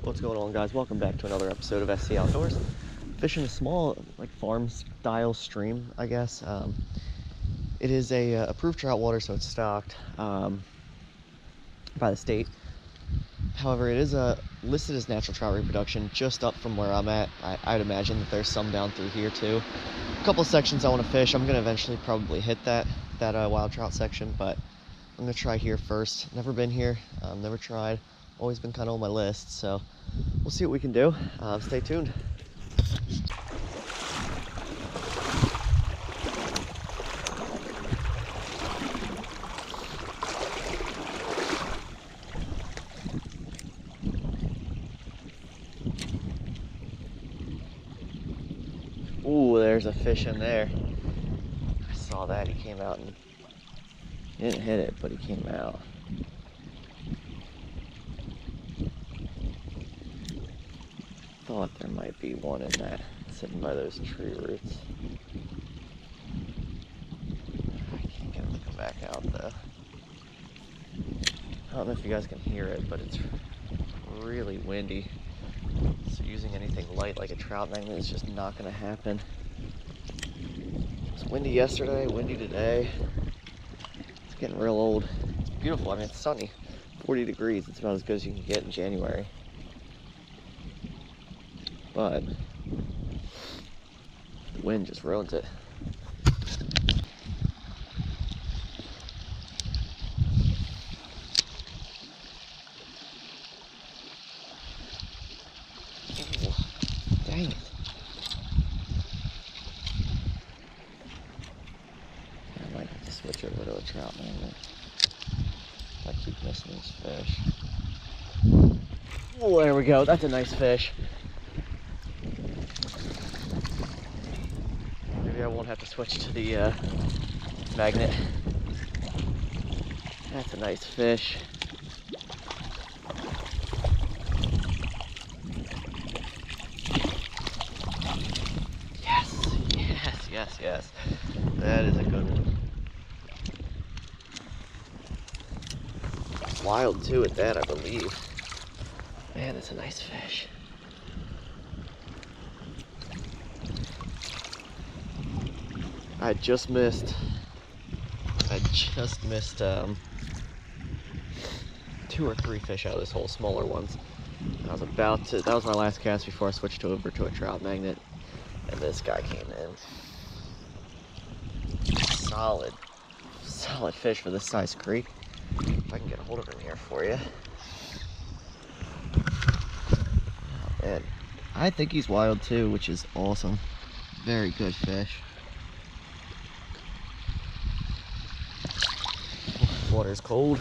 What's going on, guys? Welcome back to another episode of SC Outdoors. Fishing a small, like, farm-style stream, I guess. It is a approved trout water, so it's stocked by the state. However, it is listed as natural trout reproduction just up from where I'm at. I'd imagine that there's some down through here too. A couple sections I want to fish. I'm going to eventually probably hit that wild trout section, but I'm going to try here first. Never been here, never tried. Always been kind of on my list, so we'll see what we can do. Stay tuned. Ooh, there's a fish in there. I saw that. He came out and didn't hit it, but he came out. Thought there might be one in that, sitting by those tree roots. I can't get him to come back out though. I don't know if you guys can hear it, but it's really windy. So using anything light like a trout magnet is just not going to happen. It was windy yesterday, windy today. It's getting real old. It's beautiful. I mean, it's sunny. 40 degrees. It's about as good as you can get in January. But the wind just ruins it. Oh, dang it. I might have to switch over to a trout magnet. I keep missing these fish. Oh, there we go. That's a nice fish. I won't have to switch to the magnet. That's a nice fish. Yes, yes, yes, yes. That is a good one. Wild too at that, I believe. Man, that's a nice fish. I just missed 2 or 3 fish out of this hole, smaller ones. I was about to, that was my last cast before I switched over to a trout magnet, and this guy came in. Solid fish for this size creek. If I can get a hold of him here for you. Oh, man. I think he's wild too, which is awesome. Very good fish. Water's cold.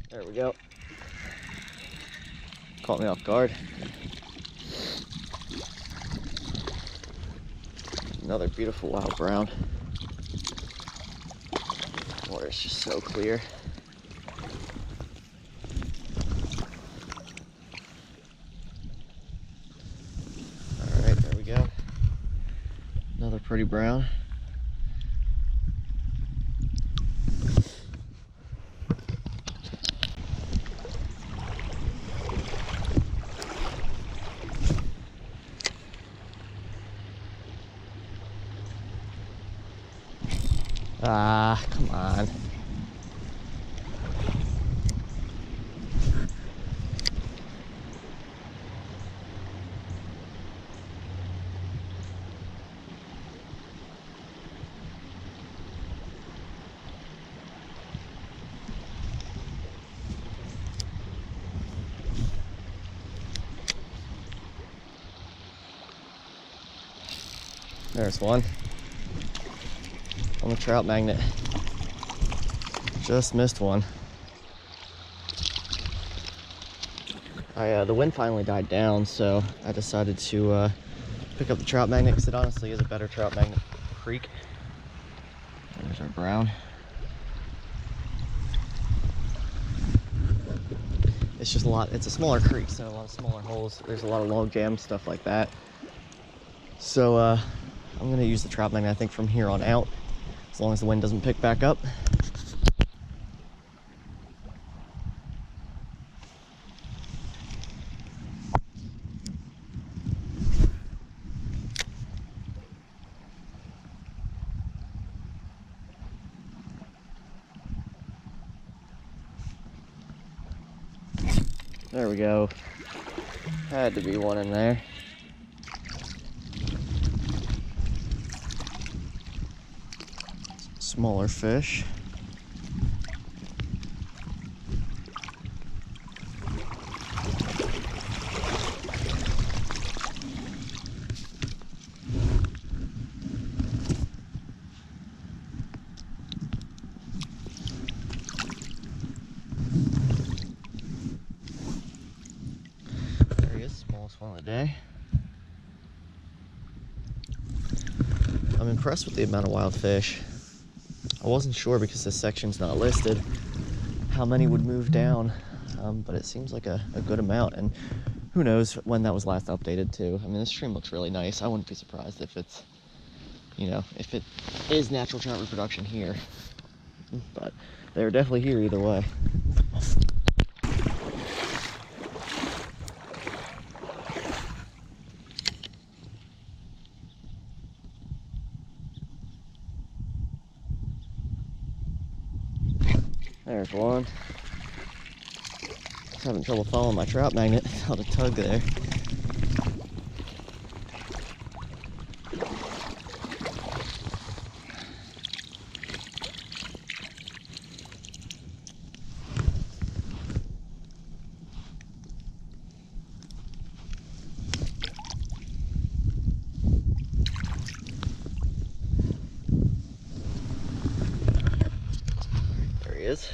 There we go. Caught me off guard. Another beautiful wild brown. Water's just so clear. Alright, there we go. Another pretty brown. Ah, come on. There's one. On the trout magnet. Just missed one. The wind finally died down, so I decided to pick up the trout magnet because it honestly is a better trout magnet creek. There's our brown. It's just it's a smaller creek, so a lot of smaller holes. There's a lot of log jam, stuff like that. So I'm gonna use the Trout Magnet, I think, from here on out, as long as the wind doesn't pick back up. There we go. Had to be one in there. Smaller fish. Smallest one of the day. I'm impressed with the amount of wild fish. I wasn't sure because this section's not listed how many would move down, but it seems like a good amount, and who knows when that was last updated too. I mean, this stream looks really nice. I wouldn't be surprised if it's, you know, if it is natural trout reproduction here, but they're definitely here either way. There's one. Just having trouble following my Trout Magnet. Felt a tug there. There he is.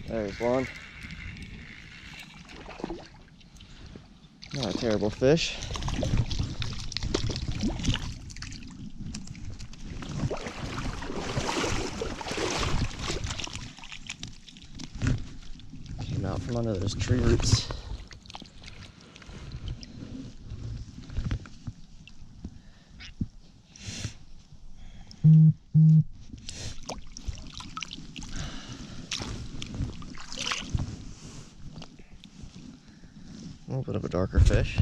There's one. Not a terrible fish. Came out from under those tree roots. A little bit of a darker fish.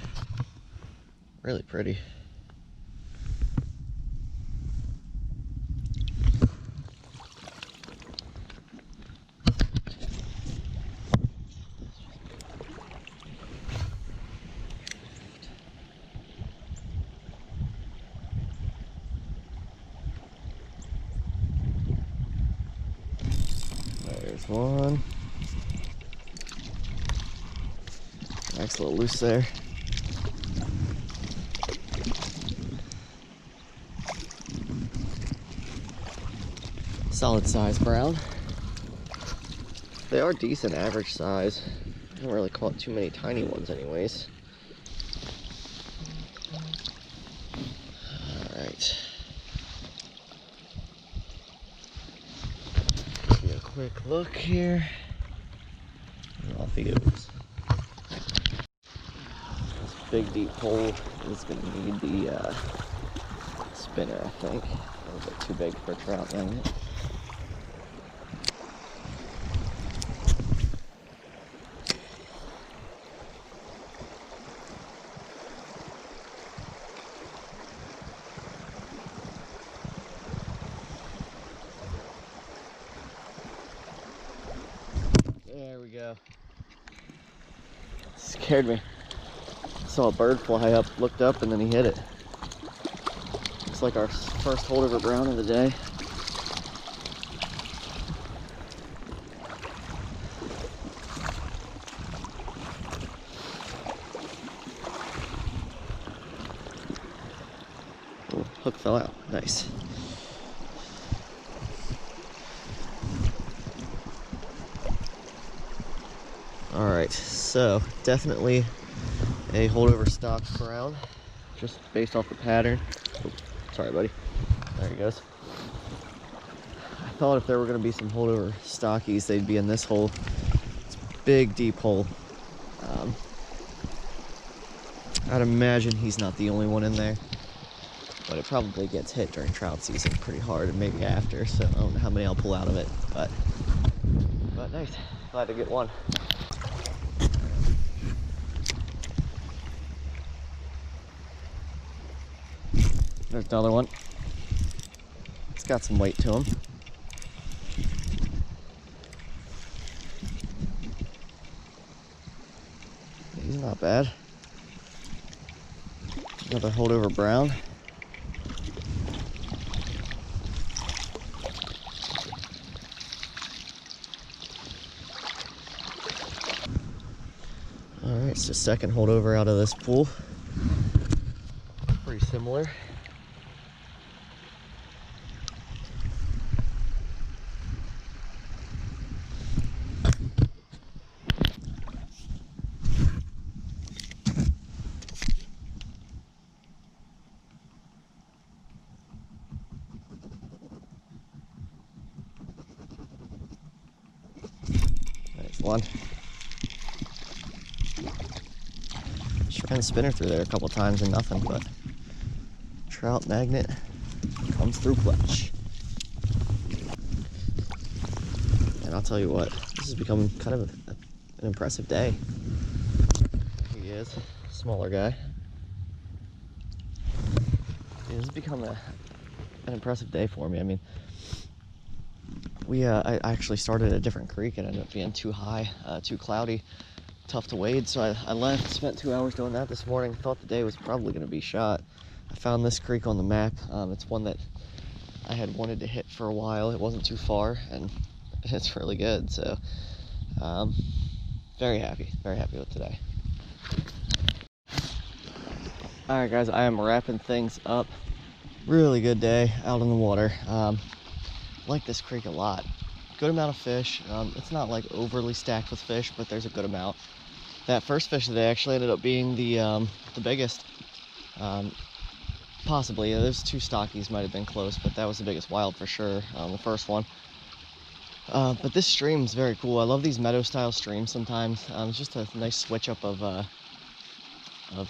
Really pretty. There's one. Nice little loose there. Solid size brown. They are decent average size. I don't really caught too many tiny ones anyways. Alright. Give you a quick look here. And off he goes. This big deep hole is going to need the spinner, I think. A little bit too big for a Trout Magnet. There we go. Scared me. Saw a bird fly up, looked up, and then he hit it. Looks like our first holdover brown of the day. hook fell out. Nice. All right, so definitely a holdover stock brown, just based off the pattern. Oh, sorry, buddy. There he goes. I thought if there were going to be some holdover stockies, they'd be in this hole. It's a big, deep hole. I'd imagine he's not the only one in there, but it probably gets hit during trout season pretty hard, and maybe after, so I don't know how many I'll pull out of it, but nice. Glad to get one. There's another one. It's got some weight to him. He's not bad. Another holdover brown. All right, it's the second holdover out of this pool. Pretty similar. One. Just ran the spinner through there a couple times and nothing, but Trout Magnet comes through clutch. And I'll tell you what, this has become kind of an impressive day. Here he is, smaller guy. It has become an impressive day for me. I mean, I actually started at a different creek and ended up being too high, too cloudy, tough to wade, so I left, spent 2 hours doing that this morning. Thought the day was probably going to be shot. I found this creek on the map. It's one that I had wanted to hit for a while. It wasn't too far, and it's really good, so very happy with today. Alright guys, I am wrapping things up. Really good day out on the water. Like this creek a lot. Good amount of fish. It's not like overly stacked with fish, but there's a good amount. That first fish today actually ended up being the biggest. Possibly. Those two stockies might have been close, but that was the biggest wild for sure. The first one. But this stream is very cool. I love these meadow style streams sometimes. It's just a nice switch up of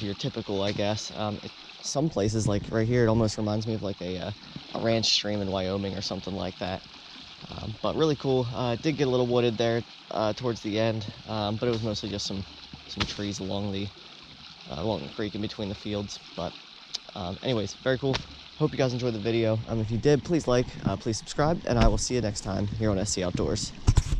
your typical, I guess. Some places, like right here, it almost reminds me of like a ranch stream in Wyoming or something like that. But really cool. It did get a little wooded there towards the end, but it was mostly just some trees along the creek in between the fields. But anyways, very cool. Hope you guys enjoyed the video. If you did, please like, please subscribe, and I will see you next time here on SC Outdoors.